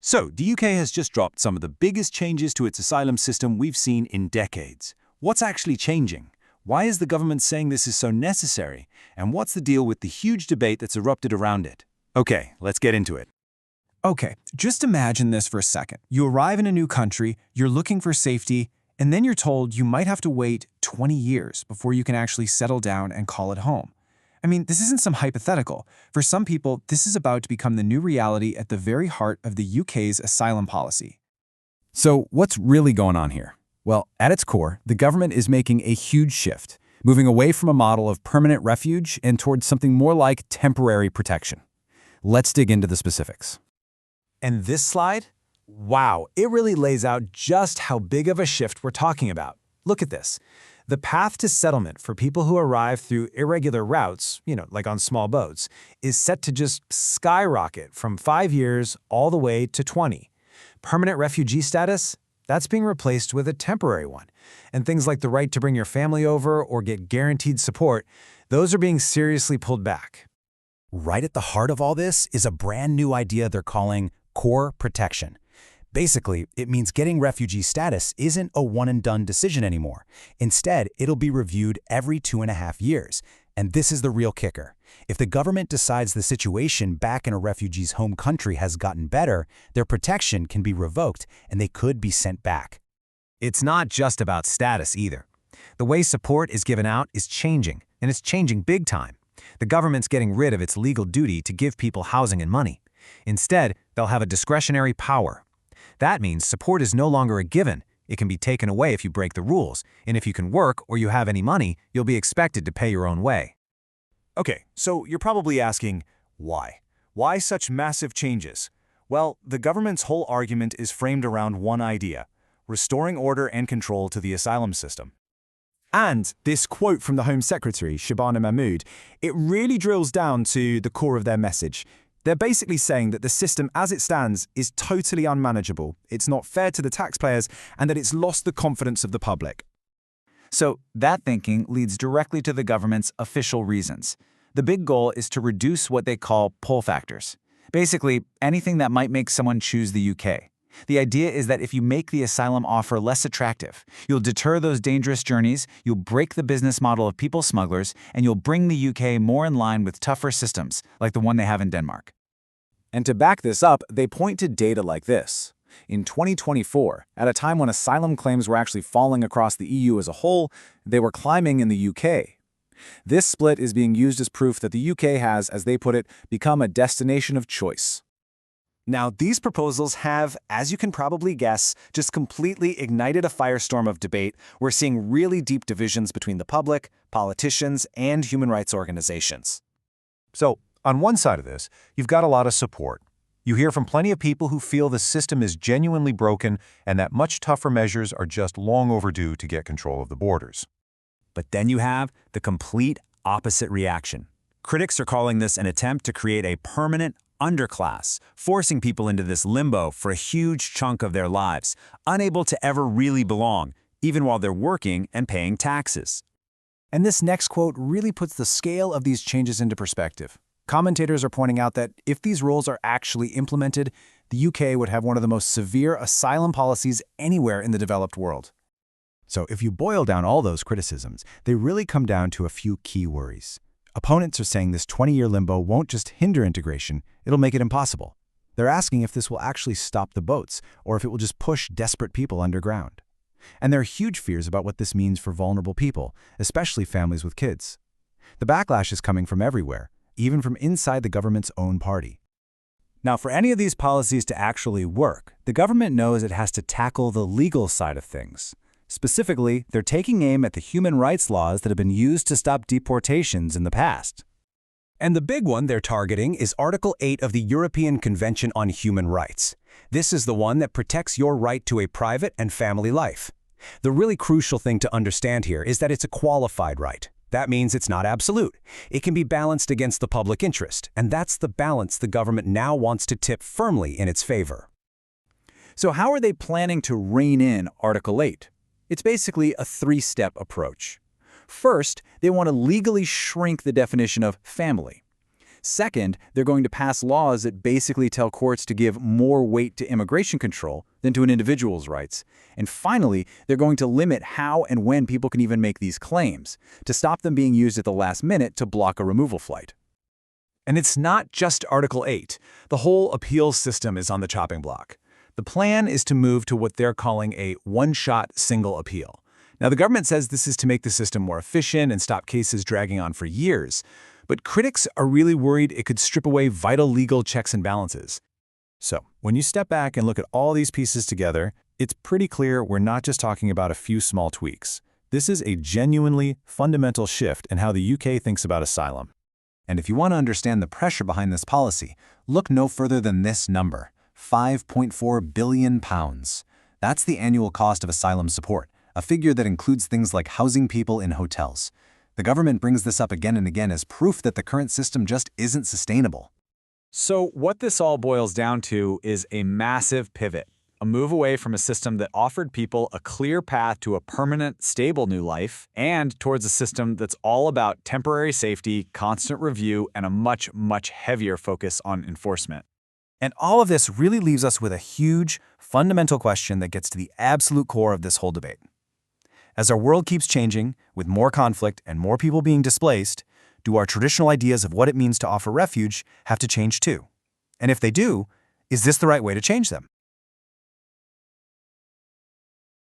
So, the UK has just dropped some of the biggest changes to its asylum system we've seen in decades. What's actually changing? Why is the government saying this is so necessary? And what's the deal with the huge debate that's erupted around it? Okay, let's get into it. Okay, just imagine this for a second. You arrive in a new country, you're looking for safety, and then you're told you might have to wait 20 years before you can actually settle down and call it home. I mean, this isn't some hypothetical. For some people, this is about to become the new reality at the very heart of the UK's asylum policy. So what's really going on here? Well, at its core, the government is making a huge shift, moving away from a model of permanent refuge and towards something more like temporary protection. Let's dig into the specifics. And this slide? Wow, it really lays out just how big of a shift we're talking about. Look at this. The path to settlement for people who arrive through irregular routes, like on small boats, is set to just skyrocket from 5 years all the way to 20. Permanent refugee status? That's being replaced with a temporary one. And things like the right to bring your family over or get guaranteed support, those are being seriously pulled back. Right at the heart of all this is a brand new idea they're calling core protection. Basically, it means getting refugee status isn't a one-and-done decision anymore. Instead, it'll be reviewed every 2.5 years. And this is the real kicker. If the government decides the situation back in a refugee's home country has gotten better, their protection can be revoked and they could be sent back. It's not just about status either. The way support is given out is changing, and it's changing big time. The government's getting rid of its legal duty to give people housing and money. Instead, they'll have a discretionary power. That means support is no longer a given. It can be taken away if you break the rules, and if you can work or you have any money, you'll be expected to pay your own way. Okay, so you're probably asking, why? Why such massive changes? Well, the government's whole argument is framed around one idea: restoring order and control to the asylum system. And this quote from the Home Secretary, Shabana Mahmood, it really drills down to the core of their message. They're basically saying that the system as it stands is totally unmanageable, it's not fair to the taxpayers, and that it's lost the confidence of the public. So that thinking leads directly to the government's official reasons. The big goal is to reduce what they call pull factors. Basically, anything that might make someone choose the UK. The idea is that if you make the asylum offer less attractive, you'll deter those dangerous journeys, you'll break the business model of people smugglers, and you'll bring the UK more in line with tougher systems, like the one they have in Denmark. And to back this up, they point to data like this. In 2024, at a time when asylum claims were actually falling across the EU as a whole, they were climbing in the UK. This split is being used as proof that the UK has, as they put it, become a destination of choice. Now, these proposals have, as you can probably guess, just completely ignited a firestorm of debate. We're seeing really deep divisions between the public, politicians, and human rights organizations. So, on one side of this, you've got a lot of support. You hear from plenty of people who feel the system is genuinely broken and that much tougher measures are just long overdue to get control of the borders. But then you have the complete opposite reaction. Critics are calling this an attempt to create a permanent underclass, forcing people into this limbo for a huge chunk of their lives, unable to ever really belong, even while they're working and paying taxes. And this next quote really puts the scale of these changes into perspective. Commentators are pointing out that if these rules are actually implemented, the UK would have one of the most severe asylum policies anywhere in the developed world. So if you boil down all those criticisms, they really come down to a few key worries. Opponents are saying this 20-year limbo won't just hinder integration, it'll make it impossible. They're asking if this will actually stop the boats, or if it will just push desperate people underground. And there are huge fears about what this means for vulnerable people, especially families with kids. The backlash is coming from everywhere, even from inside the government's own party. Now, for any of these policies to actually work, the government knows it has to tackle the legal side of things. Specifically, they're taking aim at the human rights laws that have been used to stop deportations in the past. And the big one they're targeting is Article 8 of the European Convention on Human Rights. This is the one that protects your right to a private and family life. The really crucial thing to understand here is that it's a qualified right. That means it's not absolute. It can be balanced against the public interest, and that's the balance the government now wants to tip firmly in its favor. So how are they planning to rein in Article 8? It's basically a three-step approach. First, they want to legally shrink the definition of family. Second, they're going to pass laws that basically tell courts to give more weight to immigration control than to an individual's rights. And finally, they're going to limit how and when people can even make these claims, to stop them being used at the last minute to block a removal flight. And it's not just Article 8. The whole appeals system is on the chopping block. The plan is to move to what they're calling a one-shot single appeal. Now, the government says this is to make the system more efficient and stop cases dragging on for years. But critics are really worried it could strip away vital legal checks and balances. So, when you step back and look at all these pieces together, it's pretty clear we're not just talking about a few small tweaks. This is a genuinely fundamental shift in how the UK thinks about asylum. And if you want to understand the pressure behind this policy, look no further than this number, £5.4 billion. That's the annual cost of asylum support, a figure that includes things like housing people in hotels. The government brings this up again and again as proof that the current system just isn't sustainable. So what this all boils down to is a massive pivot, a move away from a system that offered people a clear path to a permanent, stable new life, and towards a system that's all about temporary safety, constant review, and a much, much heavier focus on enforcement. And all of this really leaves us with a huge, fundamental question that gets to the absolute core of this whole debate. As our world keeps changing, with more conflict and more people being displaced, do our traditional ideas of what it means to offer refuge have to change too? And if they do, is this the right way to change them?